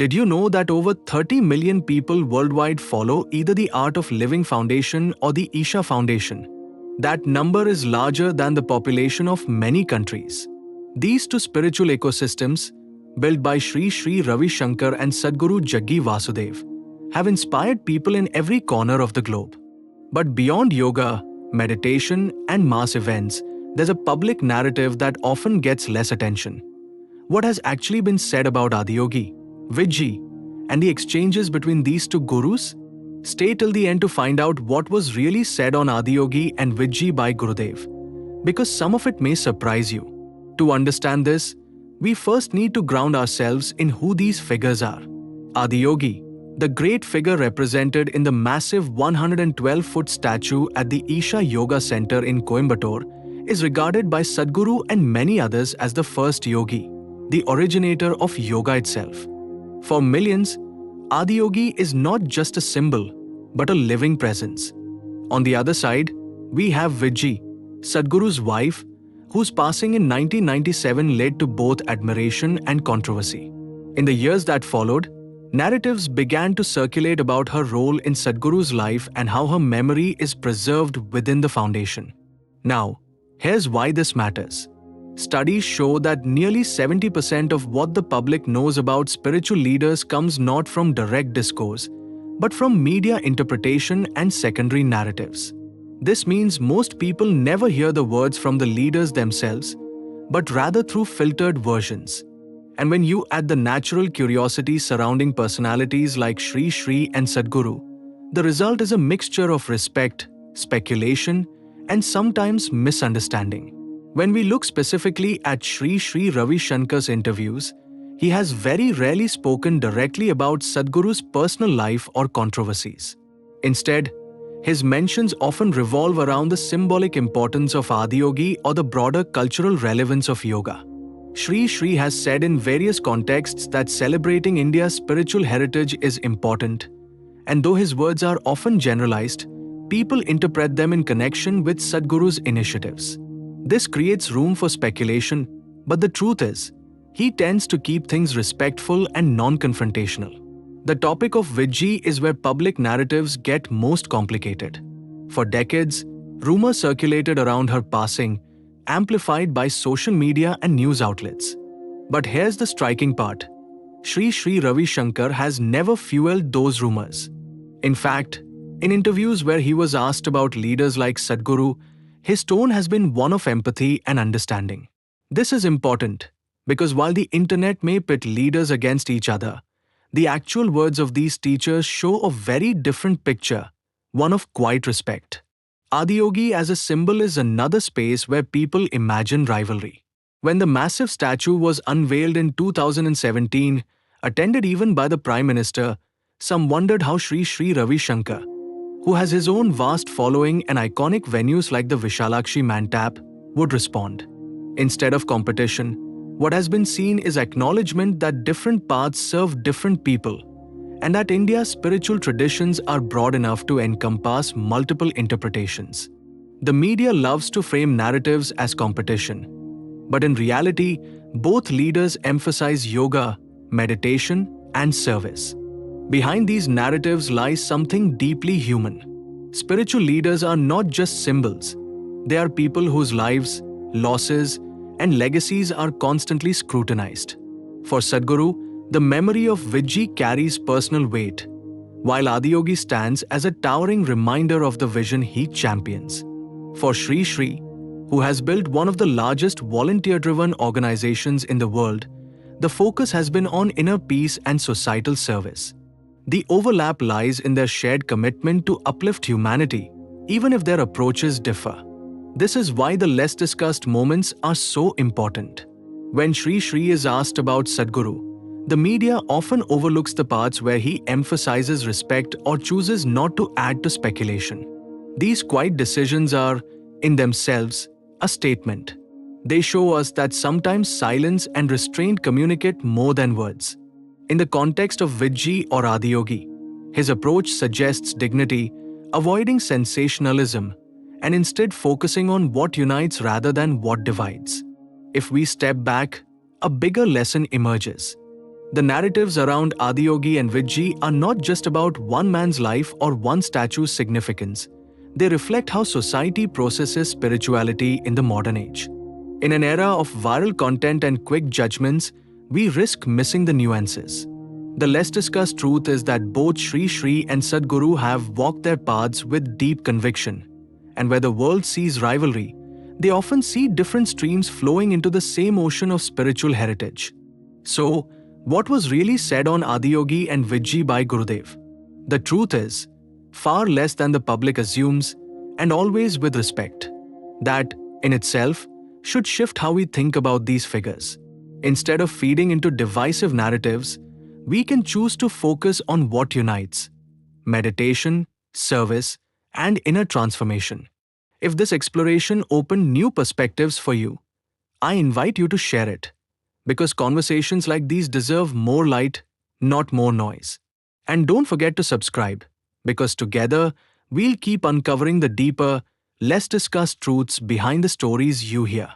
Did you know that over 30 million people worldwide follow either the Art of Living Foundation or the Isha Foundation? That number is larger than the population of many countries. These two spiritual ecosystems, built by Sri Sri Ravi Shankar and Sadhguru Jaggi Vasudev, have inspired people in every corner of the globe. But beyond yoga, meditation, and mass events, there's a public narrative that often gets less attention. What has actually been said about Adiyogi, Vijji, and the exchanges between these two gurus? Stay till the end to find out what was really said on Adiyogi and Vijji by Gurudev, because some of it may surprise you. To understand this, we first need to ground ourselves in who these figures are. Adiyogi, the great figure represented in the massive 112-foot statue at the Isha Yoga Center in Coimbatore, is regarded by Sadhguru and many others as the first yogi, the originator of yoga itself. For millions, Adiyogi is not just a symbol, but a living presence. On the other side, we have Vijji, Sadhguru's wife, whose passing in 1997 led to both admiration and controversy. In the years that followed, narratives began to circulate about her role in Sadhguru's life and how her memory is preserved within the foundation. Now, here's why this matters. Studies show that nearly 70% of what the public knows about spiritual leaders comes not from direct discourse, but from media interpretation and secondary narratives. This means most people never hear the words from the leaders themselves, but rather through filtered versions. And when you add the natural curiosity surrounding personalities like Sri Sri and Sadhguru, the result is a mixture of respect, speculation, and sometimes misunderstanding. When we look specifically at Sri Sri Ravi Shankar's interviews, he has very rarely spoken directly about Sadhguru's personal life or controversies. Instead, his mentions often revolve around the symbolic importance of Adiyogi or the broader cultural relevance of yoga. Sri Sri has said in various contexts that celebrating India's spiritual heritage is important, and though his words are often generalized, people interpret them in connection with Sadhguru's initiatives. This creates room for speculation, but the truth is, he tends to keep things respectful and non-confrontational. The topic of Vijji is where public narratives get most complicated. For decades, rumors circulated around her passing, amplified by social media and news outlets. But here's the striking part. Sri Sri Ravi Shankar has never fueled those rumors. In fact, in interviews where he was asked about leaders like Sadhguru, his tone has been one of empathy and understanding. This is important because while the internet may pit leaders against each other, the actual words of these teachers show a very different picture, one of quiet respect. Adiyogi as a symbol is another space where people imagine rivalry. When the massive statue was unveiled in 2017, attended even by the Prime Minister, some wondered how Sri Sri Ravi Shankar, who has his own vast following and iconic venues like the Vishalakshi Mantap, would respond. Instead of competition, what has been seen is acknowledgement that different paths serve different people, and that India's spiritual traditions are broad enough to encompass multiple interpretations. The media loves to frame narratives as competition, but in reality, both leaders emphasize yoga, meditation, and service. Behind these narratives lies something deeply human. Spiritual leaders are not just symbols. They are people whose lives, losses, and legacies are constantly scrutinized. For Sadhguru, the memory of Vijji carries personal weight, while Adiyogi stands as a towering reminder of the vision he champions. For Sri Sri, who has built one of the largest volunteer-driven organizations in the world, the focus has been on inner peace and societal service. The overlap lies in their shared commitment to uplift humanity, even if their approaches differ. This is why the less discussed moments are so important. When Sri Sri is asked about Sadhguru, the media often overlooks the parts where he emphasizes respect or chooses not to add to speculation. These quiet decisions are, in themselves, a statement. They show us that sometimes silence and restraint communicate more than words. In the context of Vijji or Adiyogi, his approach suggests dignity, avoiding sensationalism, and instead focusing on what unites rather than what divides. If we step back, a bigger lesson emerges. The narratives around Adiyogi and Vijji are not just about one man's life or one statue's significance. They reflect how society processes spirituality in the modern age. In an era of viral content and quick judgments, we risk missing the nuances. The less discussed truth is that both Sri Sri and Sadhguru have walked their paths with deep conviction. And where the world sees rivalry, they often see different streams flowing into the same ocean of spiritual heritage. So, what was really said on Adiyogi and Vijji by Gurudev? The truth is, far less than the public assumes, and always with respect. That, in itself, should shift how we think about these figures. Instead of feeding into divisive narratives, we can choose to focus on what unites: meditation, service, and inner transformation. If this exploration opened new perspectives for you, I invite you to share it, because conversations like these deserve more light, not more noise. And don't forget to subscribe, because together we'll keep uncovering the deeper, less discussed truths behind the stories you hear.